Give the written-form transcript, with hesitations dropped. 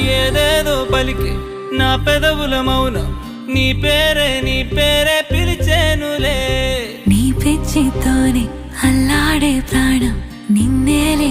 ఏదేదో పలికి నా పెదవుల మౌనం నీ పేరే పిలిచేనులే. నీ పిచ్చితోనే అల్లాడే ప్రాణం నిన్నేలే